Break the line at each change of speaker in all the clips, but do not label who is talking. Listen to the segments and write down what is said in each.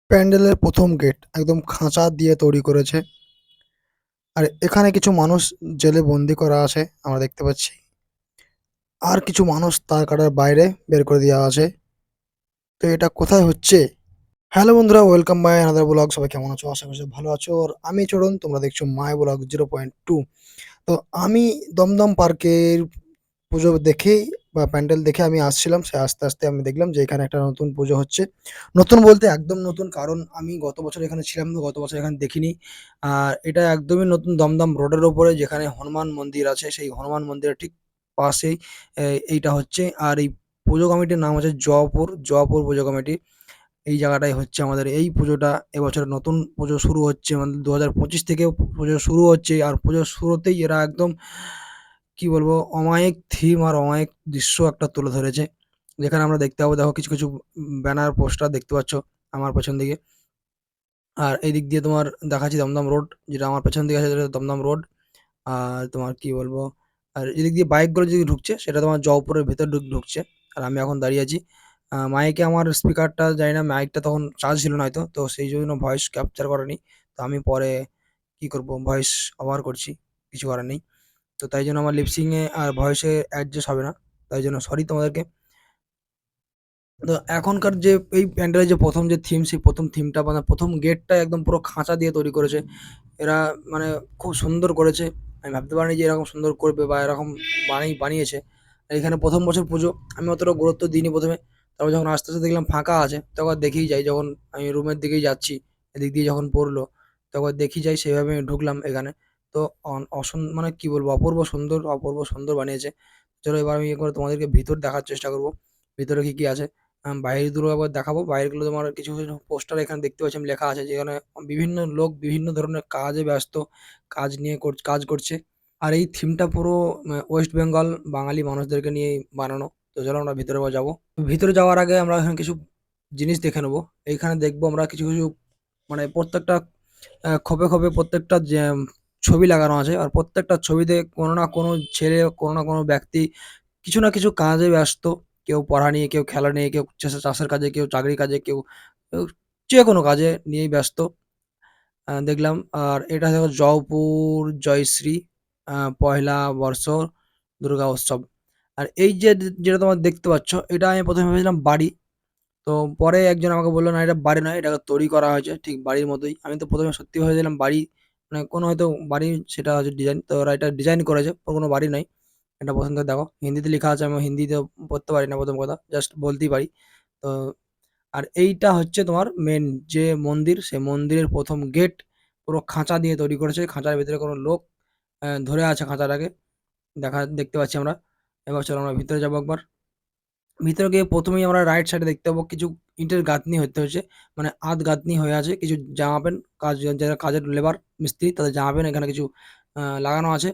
প্যান্ডেলের প্রথম গেট একদম খাঁচা দিয়ে তৈরি করেছে। আর এখানে কিছু মানুষ জেলে বন্দি করা আছে আমরা দেখতে পাচ্ছি। আর কিছু মানুষ তার কাটার বাইরে বের করে দেওয়া আছে। তো এটা কোথায় হচ্ছে? হ্যালো বন্ধুরা, ওয়েলকাম বাই আনাদার ব্লগ। সবাই কেমন আছো? আশা করি সব ভালো আছো। আর আমি চরণ, তোমরা দেখছো মাই ব্লগ 0.2। তো আমি দমদম পার্কের পুজো দেখেই বা প্যান্ডেল দেখে আমি আসছিলাম। সে আস্তে আস্তে আমি দেখলাম যে এখানে একটা নতুন পুজো হচ্ছে। নতুন বলতে একদম নতুন, কারণ আমি গত বছর এখানে ছিলাম তো গত বছর এখানে দেখিনি। আর এটা একদমই নতুন, দমদম রোডের ওপরে যেখানে হনুমান মন্দির আছে সেই হনুমান মন্দিরের ঠিক পাশেই এইটা হচ্ছে। আর এই পুজো কমিটির নাম হচ্ছে জয়পুর পুজো কমিটি। এই জায়গাটায় হচ্ছে আমাদের এই পুজোটা। এবছর নতুন পুজো শুরু হচ্ছে, মানে 2025 থেকে পুজো শুরু হচ্ছে। আর পুজোর শুরুতেই এরা একদম কি বলবো, অমায়িক থিম আর অমায়িক দৃশ্য একটা তুলে ধরেছে। যেখানে আমরা দেখতে পাবো, দেখো কিছু কিছু ব্যানার পোস্টার দেখতে পাচ্ছ আমার পেছন দিকে। আর এই দিক দিয়ে তোমার দেখাচ্ছি দমদম রোড, যেটা আমার পেছন দিকে আছে সেটা দমদম রোড। আর তোমার কি বলবো, আর এদিক দিয়ে বাইকগুলো যদি ঢুকছে সেটা তোমার জয়পুরের ভেতর ঢুকছে। আর আমি এখন দাঁড়িয়ে আছি। মাইকে আমার স্পিকারটা জানি না, মাইকটা তখন চার্জ ছিল না হয়তো, তো সেই জন্য ভয়েস ক্যাপচার করেনি। তো আমি পরে কি করব, ভয়েস ওভার করছি, কিছু করার নেই। তো তাই জন্য আমার লিপসিং এ আর ভয়েসে অ্যাডজাস্ট হবে না। তাই জন্য সরি তোমাদেরকে। তো এখনকার যে এই প্যান্ডেলের যে প্রথম যে থিম, সেই প্রথম থিমটা মানে প্রথম গেটটা একদম পুরো খাঁচা দিয়ে তৈরি করেছে এরা। মানে খুব সুন্দর করেছে। আমি ভাবতে পারিনি যে এরকম সুন্দর করবে বা এরকম বানিয়েছে। আর এখানে প্রথম বছর পুজো, আমি অতটা গুরুত্ব দিইনি প্রথমে। তারপর যখন আস্তে আস্তে দেখলাম ফাঁকা আছে, তখন দেখেই যাই। যখন আমি রুমের দিকেই যাচ্ছি, এদিক দিয়ে যখন পড়লো, তখন দেখি যাই, সেইভাবে আমি ঢুকলাম এখানে। তো মানে কি বলবো, অপূর্ব সুন্দর বানিয়েছে। চলো এবার আমি একবার তোমাদেরকে ভিতর দেখার চেষ্টা করব, ভিতরে কি কি আছে। বাইরেরগুলো আবার দেখাবো। বাইরেরগুলো তোমার কিছু কিছু পোস্টার এখানে দেখতে পাচ্ছি আমি, লেখা আছে যেখানে বিভিন্ন লোক বিভিন্ন ধরনের কাজে ব্যস্ত, কাজ করছে। আর এই থিমটা পুরো ওয়েস্ট বেঙ্গল বাঙালি মানুষদেরকে নিয়ে বানানো। তো চলো আমরা ভিতরে যাবো। ভিতরে যাওয়ার আগে আমরা এখানে কিছু জিনিস দেখে নেবো। এইখানে দেখবো আমরা কিছু কিছু, মানে প্রত্যেকটা খোপে খোপে প্রত্যেকটা যে ছবি লাগানো আছে। আর প্রত্যেকটা ছবিতে কোনো না কোনো ছেলে, কোনো না কোনো ব্যক্তি কিছু না কিছু কাজে ব্যস্ত। কেউ পড়া নিয়ে, কেউ খেলা নিয়ে, কেউ চাষের কাজে, কেউ চাকরির কাজে, কেউ যে কোনো কাজে নিয়েই ব্যস্ত দেখলাম। আর এটা দেখো জয়পুর জয়শ্রী পহেলা বর্ষ দুর্গা উৎসব। আর এই যে যেটা তোমার দেখতে পাচ্ছ, এটা আমি প্রথমে ভেবেছিলাম বাড়ি। তো পরে একজন আমাকে বলল, না এটা বাড়ি নয়, এটাকে তৈরি করা হয়েছে ঠিক বাড়ির মতোই। আমি তো প্রথমে সত্যি ভেবেছিলাম বাড়ি, মানে কোনো হয়তো বাড়ি, সেটা হচ্ছে ডিজাইন। তো ওরা এটা ডিজাইন করেছে, কোনো বাড়ি নয়। এটা পছন্দ, দেখো হিন্দিতে লেখা আছে, আমি হিন্দিতে পড়তে পারি না প্রথম কথা, জাস্ট বলতেই পারি। তো আর এইটা হচ্ছে তোমার মেন যে মন্দির, সে মন্দিরের প্রথম গেট পুরো খাঁচা দিয়ে তৈরি করেছে। খাঁচার ভিতরে কোনো লোক ধরে আছে খাঁচাটাকে, দেখতে পাচ্ছি আমরা। এবার চলো আমরা ভিতরে যাবো একবার। ভিতরে গিয়ে প্রথমেই আমরা রাইট সাইডে দেখতে পাবো কিছু ইটের গাঁথনি হতে হয়েছে, মানে আধ গাঁথনি হয়ে আছে। কিছু জামা প্যান্ট, যারা কাজের লেবার মিস্ত্রি, তাদের জামা প্যান্ট এখানে কিছু লাগানো আছে।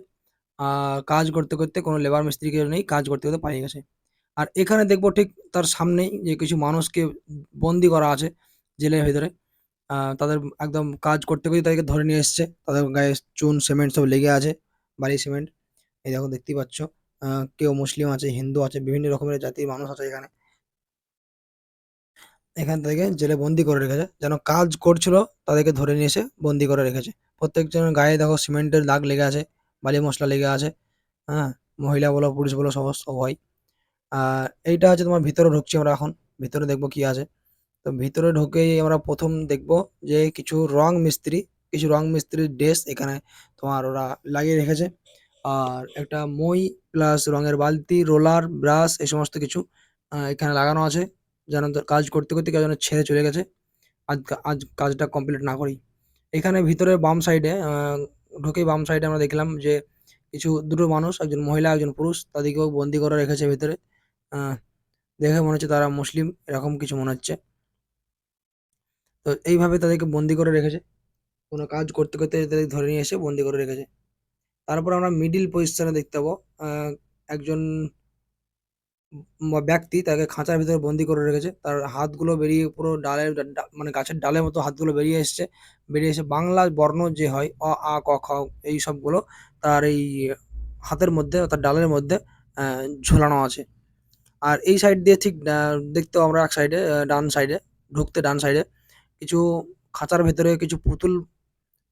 আর কাজ করতে করতে কোনো লেবার মিস্ত্রি কেউ নেই, কাজ করতে করতে পালিয়ে গেছে। আর এখানে দেখবো ঠিক তার সামনেই যে কিছু মানুষকে বন্দি করা আছে জেলের ভিতরে। তাদের একদম কাজ করতে করতে তাদেরকে ধরে নিয়ে এসছে। তাদের গায়ে চুন সিমেন্ট সব লেগে আছে, বালি সিমেন্ট। এই দেখো দেখতেই পাচ্ছ। কেউ মুসলিম আছে, হিন্দু আছে, বিভিন্ন রকমের জাতির মানুষ আছে এখানে। এখান থেকে জেলে বন্দি করে রেখেছে, যেন কাজ করছিল তাদেরকে ধরে নিয়ে এসে বন্দি করে রেখেছে। প্রত্যেকজনের গায়ে দেখো সিমেন্টের দাগ লেগে আছে, বালি মশলা লেগে আছে। হ্যাঁ, মহিলা বলো পুরুষ বলো সবাই। আর এইটা হচ্ছে তোমার, ভিতরে ঢুকছি আমরা এখন। ভিতরে দেখবো কি আছে। তো ভিতরে ঢুকেই আমরা প্রথম দেখবো যে কিছু রং মিস্ত্রির ড্রেস এখানে তোমার ওরা লাগিয়ে রেখেছে। আর একটা মই প্লাস রঙের বালতি, রোলার, ব্রাশ, এই সমস্ত কিছু এখানে লাগানো আছে। যেন কাজ করতে করতে কেউ যেন ছেড়ে চলে গেছে আজ কাজটা কমপ্লিট না করেই। এখানে ভিতরে বাম সাইডে ঢুকেই বাম সাইডে আমরা দেখলাম যে দুটো মানুষ, একজন মহিলা একজন পুরুষ, তাদেরকেও বন্দি করে রেখেছে ভিতরে। আহ, দেখে মনে হচ্ছে তারা মুসলিম, এরকম কিছু মনে হচ্ছে। তো এইভাবে তাদেরকে বন্দি করে রেখেছে, কোনো কাজ করতে করতে তাদের ধরে নিয়ে এসে বন্দি করে রেখেছে। তারপর আমরা মিডিল পজিশনে দেখতে পাবো একজন ব্যক্তি, তাকে খাঁচার ভিতরে বন্দি করে রেখেছে। তার হাতগুলো বেরিয়ে পুরো মানে গাছের ডালের মতো হাতগুলো বেরিয়ে এসছে। বেরিয়ে এসে বাংলা বর্ণ যে হয় অ আ ক খ, এই সবগুলো তার এই হাতের মধ্যে, তার ডালের মধ্যে ঝোলানো আছে। আর এই সাইড দিয়ে ঠিক দেখতে পাবো আমরা এক সাইডে, ডান সাইডে, ঢুকতে ডান সাইডে কিছু খাঁচার ভেতরে কিছু পুতুল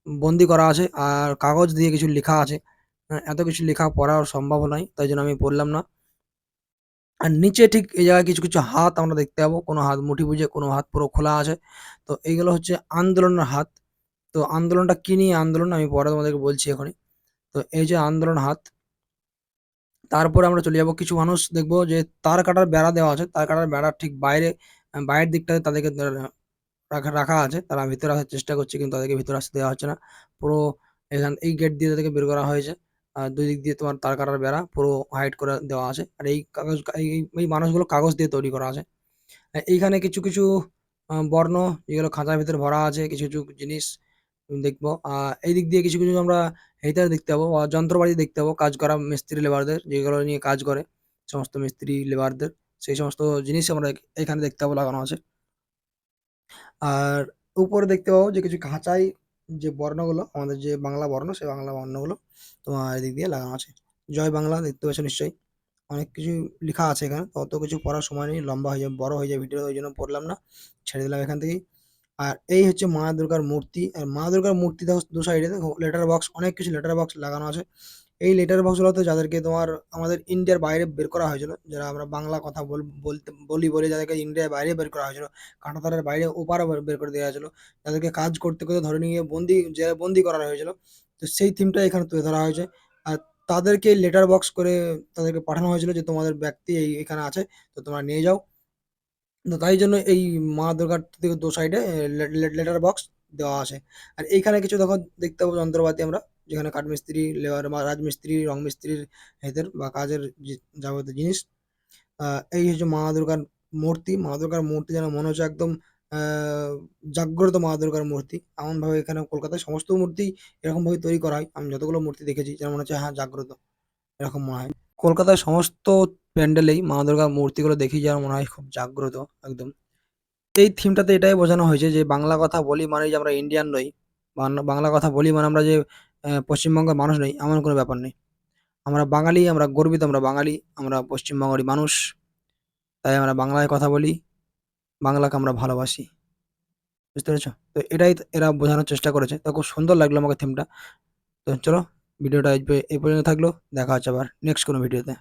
বন্দি করা আছে আর কাগজ দিয়ে কিছু লেখা আছে। এত কিছু লেখা পড়া সম্ভব নয়, তাই জন্য আমি পড়লাম না। আর নিচে ঠিক এই জায়গায় কিছু কিছু হাত আমরা দেখতে পাবো, কোনো হাত মুঠি বুজে, কোনো হাত পুরো খোলা আছে। তো এইগুলো হচ্ছে আন্দোলনের হাত। তো আন্দোলনটা কি নিয়ে আন্দোলন আমি পরে তোমাদেরকে বলছি এখনই। তো এই যে আন্দোলন হাত, তারপরে আমরা চলে যাবো কিছু মানুষ দেখবো যে তার কাটার বেড়া দেওয়া আছে, তার কাটার বেড়ার ঠিক বাইরে বাইরের দিকটাতে তাদেরকে রাখা রাখা আছে। তারা ভিতরে আসার চেষ্টা করছে কিন্তু তাদেরকে ভিতরে আসতে দেওয়া হচ্ছে না। পুরো এই গেট দিয়ে তাদেরকে বের করা হয়েছে। আর দুই দিক দিয়ে তোমার তার কাটার বেড়া পুরো হাইড করে দেওয়া আছে। আর এই কাগজ এই মানুষগুলো কাগজ দিয়ে তৈরি করা আছে। এইখানে কিছু কিছু বর্ণ যেগুলো খাঁচার ভিতরে ভরা আছে, কিছু কিছু জিনিস দেখবো। এই দিক দিয়ে কিছু কিছু আমরা হেইটার দেখতে পাবো, যন্ত্রপাতি দেখতে পাবো, কাজ করা মিস্ত্রি লেবারদের, যেগুলো নিয়ে কাজ করে সমস্ত মিস্ত্রি লেবারদের, সেই সমস্ত জিনিস আমরা এখানে দেখতে পাবো লাগানো আছে। আর উপরে দেখতে পাবো যে কিছু খাঁচায় যে বর্ণগুলো, আমাদের যে বাংলা বর্ণ, সেই বাংলা বর্ণগুলো তোমার এদিক দিয়ে লাগানো আছে। জয় বাংলা দেখতে পাচ্ছ নিশ্চয়ই। অনেক কিছু লেখা আছে এখানে, তো অত কিছু পড়ার সময় নেই, লম্বা হয়ে যাবে, বড় হয়ে যায় ভিডিও, ওই জন্য পড়লাম না, ছেড়ে দিলাম এখান থেকেই। আর এই হচ্ছে মা দুর্গার মূর্তি। আর মা দুর্গার মূর্তি দেখো দু সাইডে দেখো লেটার বক্স, অনেক কিছু লেটার বক্স লাগানো আছে। এই লেটার বক্সগুলোতে যাদেরকে তোমার আমাদের ইন্ডিয়ার বাইরে বের করা হয়েছিল, যারা আমরা বাংলা কথা বলতে বলি বলে যাদেরকে ইন্ডিয়ার বাইরে বের করা হয়েছিল, কাঁটাতারের বাইরে ওপারে বের করে দেওয়া হয়েছিল, যাদেরকে কাজ করতে করতে ধরে নিয়ে জেলে বন্দি করা হয়েছিল। তো সেই থিমটা এখানে তুলে ধরা হয়েছে। আর তাদেরকে লেটার বক্স করে তাদেরকে পাঠানো হয়েছিল যে তোমাদের ব্যক্তি এখানে আছে, তো তোমরা নিয়ে যাও। তো তাই জন্য এই মা দুর্গার থেকে দু সাইডে লেটার বক্স দেওয়া আছে। আর এইখানে কিছু দেখো দেখতে পাবো যন্ত্রপাতি আমরা, যেখানে কাঠমিস্ত্রি, লেবার বা রাজমিস্ত্রি, রং মিস্ত্রির হাতের বা কাজের যাবতীয় জিনিস। এই হচ্ছে মা দুর্গার মূর্তি। মা দুর্গার মূর্তি যেন মনে হচ্ছে একদম জাগ্রত মা দুর্গার মূর্তি। এমনভাবে এখানে কলকাতায় সমস্ত মূর্তি এরকমভাবে তৈরি করা হয়। আমি যতগুলো মূর্তি দেখেছি যেন মনে হচ্ছে হ্যাঁ জাগ্রত, এরকম মনে হয়। কলকাতায় সমস্ত প্যান্ডেলেই মা দুর্গার মূর্তিগুলো দেখি যেন মনে হয় খুব জাগ্রত একদম। এই থিমটাতে এটাই বোঝানো হয়েছে যে বাংলা কথা বলি মানে যে আমরা ইন্ডিয়ান নই, বাংলা কথা বলি মানে আমরা যে পশ্চিমবঙ্গের মানুষ নই, এমন কোনো ব্যাপার নেই। আমরা বাঙালি, আমরা গর্বিত, আমরা বাঙালি, আমরা পশ্চিমবঙ্গেরই মানুষ। তাই আমরা বাংলায় কথা বলি, বাংলাকে আমরা ভালোবাসি। বুঝতে পেরেছো? তো এটাই এরা বোঝানোর চেষ্টা করেছে। তো খুব সুন্দর লাগলো আমাকে থিমটা। তো চলো, ভিডিওটা এই পর্যন্ত থাকলো। দেখা হচ্ছে আবার নেক্সট কোনো ভিডিওতে।